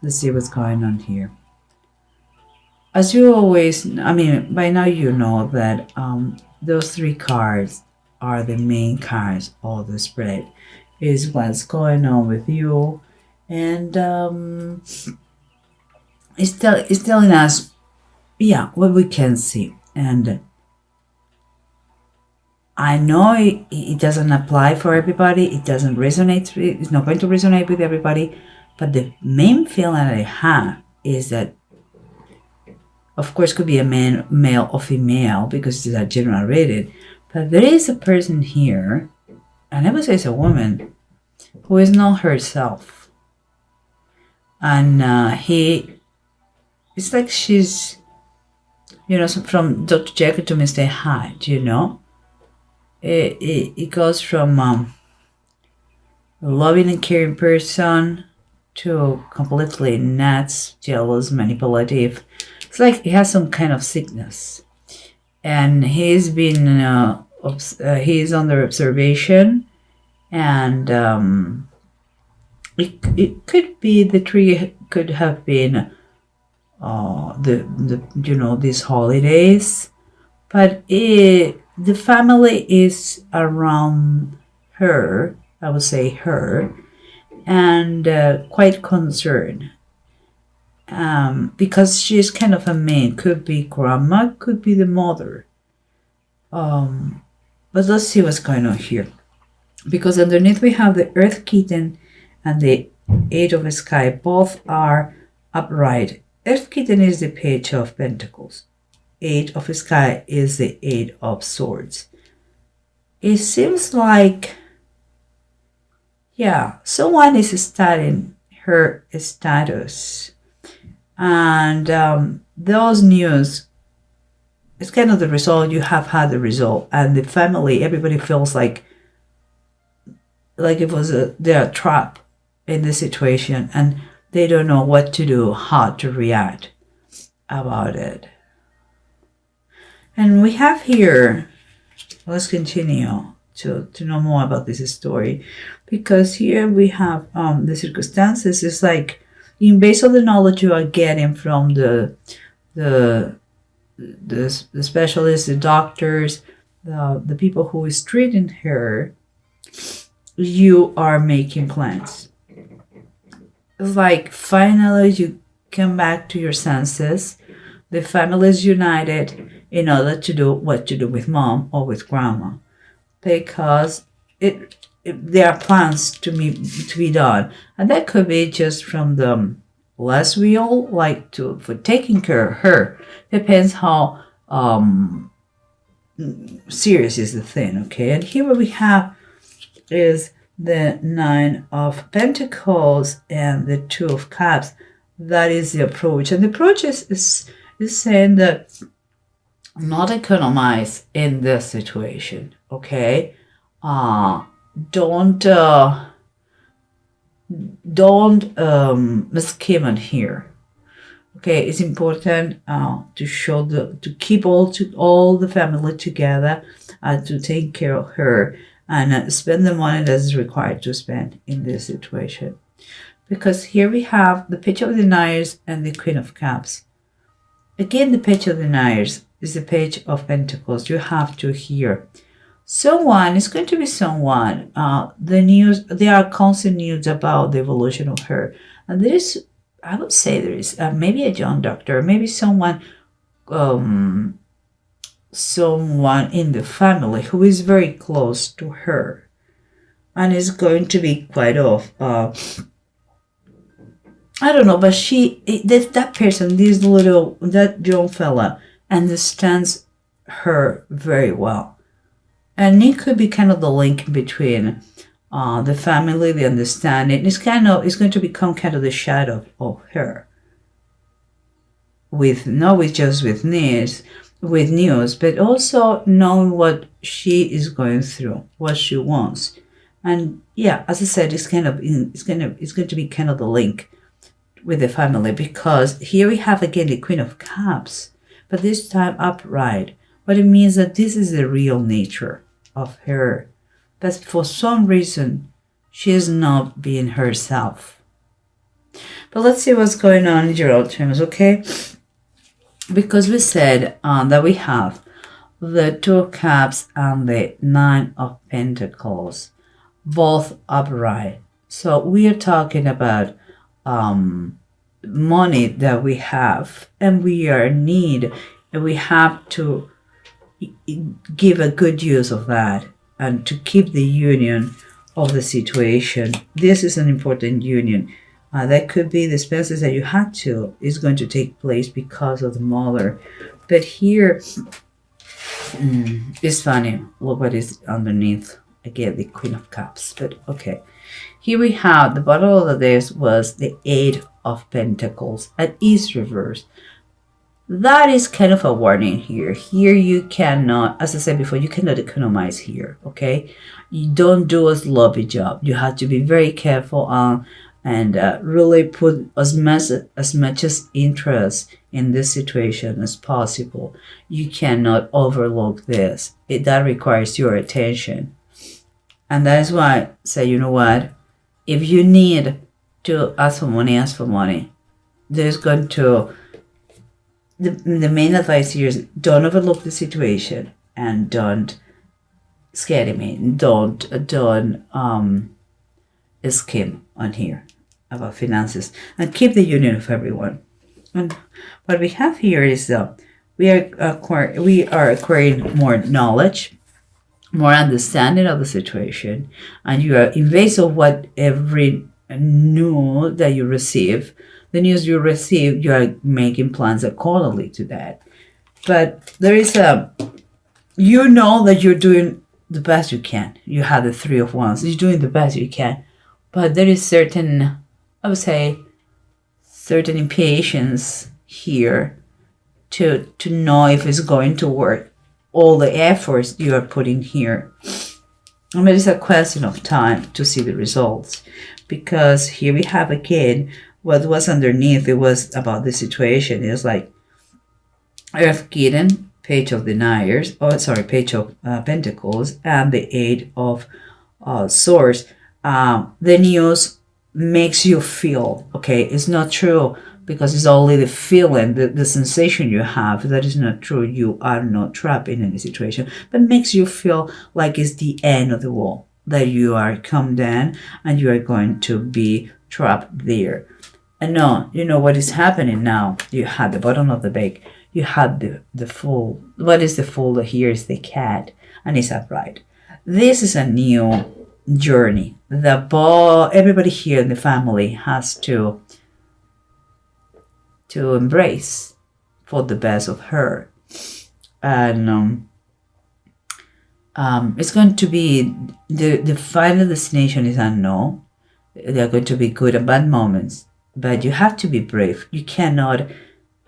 Let's see what's going on here. As you always, I mean, by now you know that those three cards are the main cards of the spread. Is what's going on with you, and it's telling us, yeah, what we can see. And I know it doesn't apply for everybody. It doesn't resonate. It's not going to resonate with everybody. But the main feeling that I have is that, of course, could be a man, male or female, because it's a general rated. But there is a person here, and I would say it's a woman, who is not herself. And it's like she's, from Dr. Jekyll to Mr. Hyde, It goes from a loving and caring person to completely nuts, jealous, manipulative. It's like he has some kind of sickness, and he's been he's under observation, and it could be the tree could have been these holidays, but the family is around her. I would say her, and quite concerned. Because she's kind of a main, could be grandma, could be the mother. But let's see what's going on here. Because underneath we have the Earth Kitten and the Eight of Sky. Both are upright. Earth Kitten is the Page of Pentacles. Eight of Sky is the Eight of Swords. It seems like, yeah, someone is studying her status. And those news, it's kind of the result. You have had the result, and the family, everybody feels like it was they're trapped in the situation, and they don't know what to do, how to react about it. And we have here, let's continue to know more about this story, because here we have the circumstances. It's like, in base of the knowledge you are getting from the specialists, the doctors, the people who is treating her, you are making plans. It's like finally you come back to your senses. The family is united in order to do what to do with mom or with grandma, because there are plans to be done, and that could be just from the less real, like for taking care of her. Depends how serious is the thing. Okay, and here what we have is the Nine of Pentacles and the Two of Cups. That is the approach, and the approach is saying that not economize in this situation. Okay, don't scheme on here. Okay, it's important to show to keep all the family together, to take care of her, and spend the money that is required to spend in this situation. Because here we have the Page of Deniers and the Queen of Cups. Again, the Page of Deniers is the Page of Pentacles. You have to hear. Someone is going to be someone. The news, there are constant news about the evolution of her. And there is, I would say there is maybe a young doctor, maybe someone in the family who is very close to her. And is going to be quite off. I don't know, but that person, that young fella, understands her very well. And it could be kind of the link between the family, the understanding. It's going to become kind of the shadow of her. Not just with news, but also knowing what she is going through, what she wants. And yeah, as I said, it's going to be kind of the link with the family, because here we have again the Queen of Cups, but this time upright. But it means that this is the real nature of her. But for some reason, she is not being herself. But let's see what's going on in general terms, okay? Because we said that we have the Two of Cups and the Nine of Pentacles, both upright. So we are talking about money that we have, and we are in need, and we have to give a good use of that and to keep the union of the situation. This is an important union. That could be the expenses that you had to is going to take place because of the mother. But here, it's funny. Look what is underneath. Again, the Queen of Cups. But okay. Here we have the bottom of this was the Eight of Pentacles. And is reversed. That is kind of a warning here. Here you cannot, as I said before, you cannot economize here, okay? You don't do a sloppy job. You have to be very careful on and really put as much as interest in this situation as possible. You cannot overlook this. That requires your attention. And that is why I say, you know what? If you need to ask for money, ask for money. There's going to... The main advice here is don't overlook the situation and don't scare me. Don't scheme on here about finances, and keep the union of everyone. And what we have here is we are acquiring more knowledge, more understanding of the situation, and you are in face of what every news that you receive. The news you receive, you are making plans accordingly to that. But there is you know that you're doing the best you can. You have the Three of Wands. You're doing the best you can. But there is certain, I would say, certain impatience here to know if it's going to work. All the efforts you are putting here. And it is a question of time to see the results. Because here we have again, what was underneath, it was about the situation. It was like Earth Kitten, Page of Deniers, Page of Pentacles, and the Eight of Swords. The news makes you feel, okay, it's not true because it's only the feeling, the sensation you have. That is not true. You are not trapped in any situation, but makes you feel like it's the end of the world, that you are come down and you are going to be trapped there. And no, you know what is happening now. You had the bottom of the deck. You had the Fool. What is the Fool? Here is the Cat, and it's upright. This is a new journey. Everybody here in the family has to embrace for the best of her, and it's going to be the final destination is unknown. There are going to be good and bad moments. But you have to be brave. You cannot,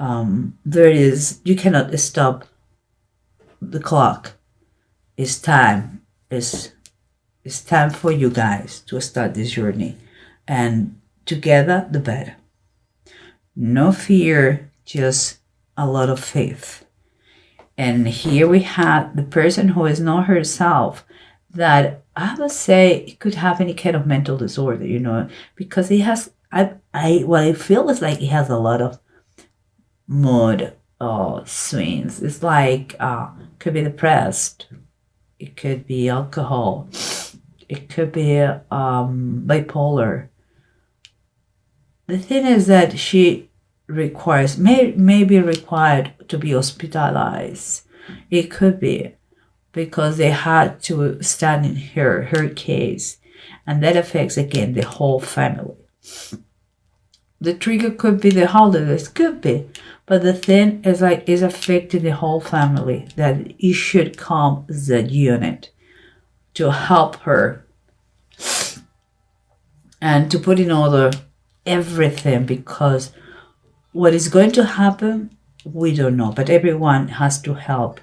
you cannot stop the clock. It's time. It's time for you guys to start this journey. And together, the better. No fear, just a lot of faith. And here we have the person who is not herself, that I would say it could have any kind of mental disorder, because he has... what I feel is like he has a lot of mood swings. It's like could be depressed, it could be alcohol, it could be bipolar. The thing is that she may be required to be hospitalized. It could be because they had to stand in her case, and that affects again the whole family. The trigger could be the holidays, could be, but the thing is like is affecting the whole family, that it should come as a unit to help her and to put in order everything, because what is going to happen we don't know, but everyone has to help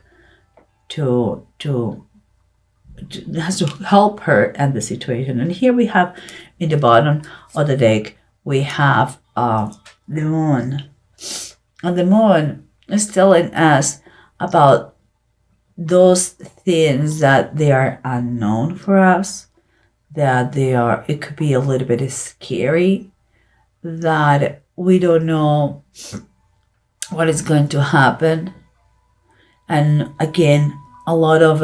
has to help her and the situation. And here we have in the bottom of the deck we have the Moon, and the Moon is telling us about those things that they are unknown for us, that it could be a little bit scary, that we don't know what is going to happen. And again, a lot of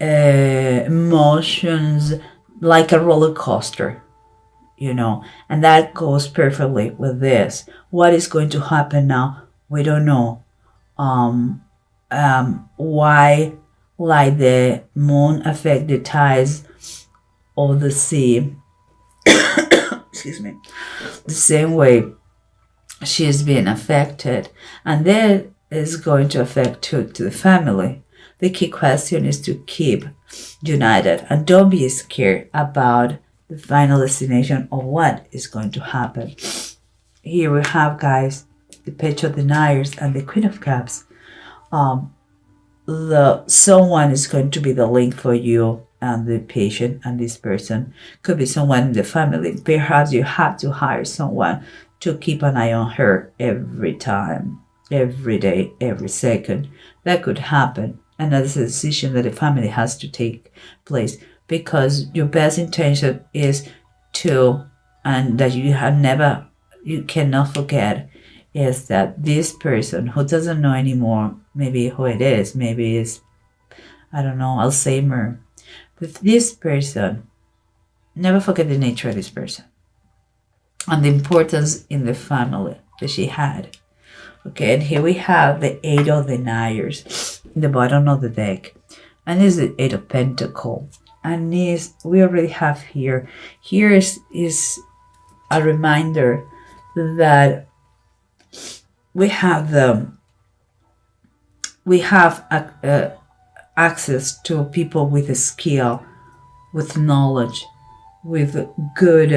emotions, like a roller coaster, and that goes perfectly with this. What is going to happen now? We don't know. Why, like the moon affect the tides of the sea, excuse me, the same way she is being affected, and that is going to affect to the family. The key question is to keep united and don't be scared about the final destination of what is going to happen. Here we have, guys, the Page of Deniers and the Queen of Cups. The someone is going to be the link for you and the patient, and this person could be someone in the family. Perhaps you have to hire someone to keep an eye on her every time, every day, every second. That could happen, and that is a decision that the family has to take place, because your best intention is to, and that you cannot forget, is that this person who doesn't know anymore, maybe who it is, maybe it's, I don't know, Alzheimer, but this person, never forget the nature of this person and the importance in the family that she had. Okay, and here we have the Eight of Deniers in the bottom of the deck, and this is the Eight of Pentacles, and this we already have here. Here is a reminder that we have access to people with a skill, with knowledge, with good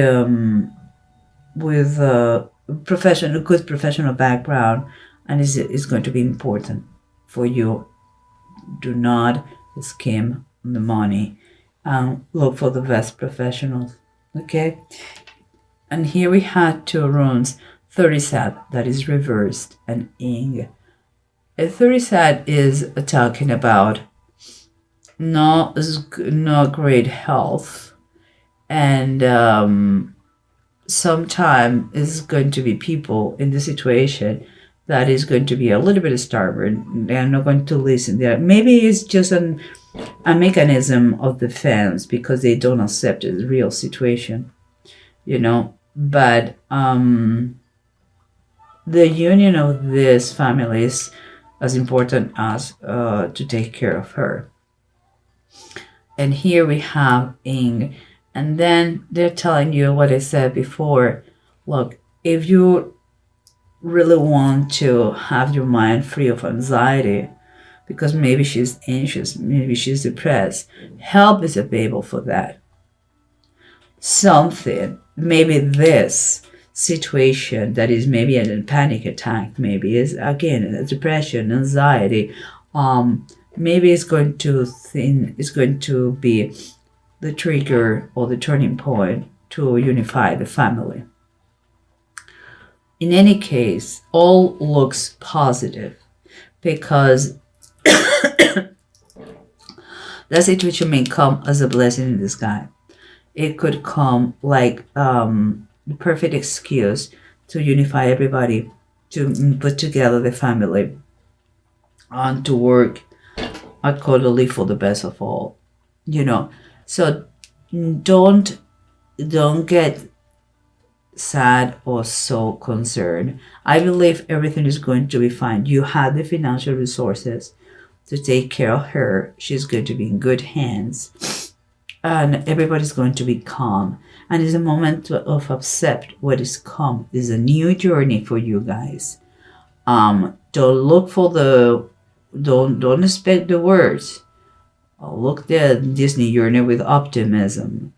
good professional background, and is going to be important for you. Do not scheme on the money, and look for the best professionals. Okay, and here we had two runes. 30 sad, that is reversed, and ing. A 30 sad is talking about not great health, and sometimes is going to be people in the situation that is going to be a little bit stubborn. They are not going to listen. Maybe it's just a mechanism of defense because they don't accept the real situation, but the union of this family is as important as to take care of her. And here we have ing, and then they're telling you what I said before. Look, if you really want to have your mind free of anxiety, because maybe she's anxious, maybe she's depressed, help is available for that. Something, maybe this situation that is maybe a panic attack, maybe is again a depression, anxiety, maybe it's going to be the trigger or the turning point to unify the family. In any case, all looks positive, because that situation may come as a blessing in disguise. It could come like the perfect excuse to unify everybody, to put together the family, and to work accordingly for the best of all. So don't get sad or so concerned. I believe everything is going to be fine. You have the financial resources to take care of her. She's going to be in good hands, and everybody's going to be calm. And it's a moment of accept what is come. This is a new journey for you guys. Don't look for don't expect the words. Look the Disney journey with optimism.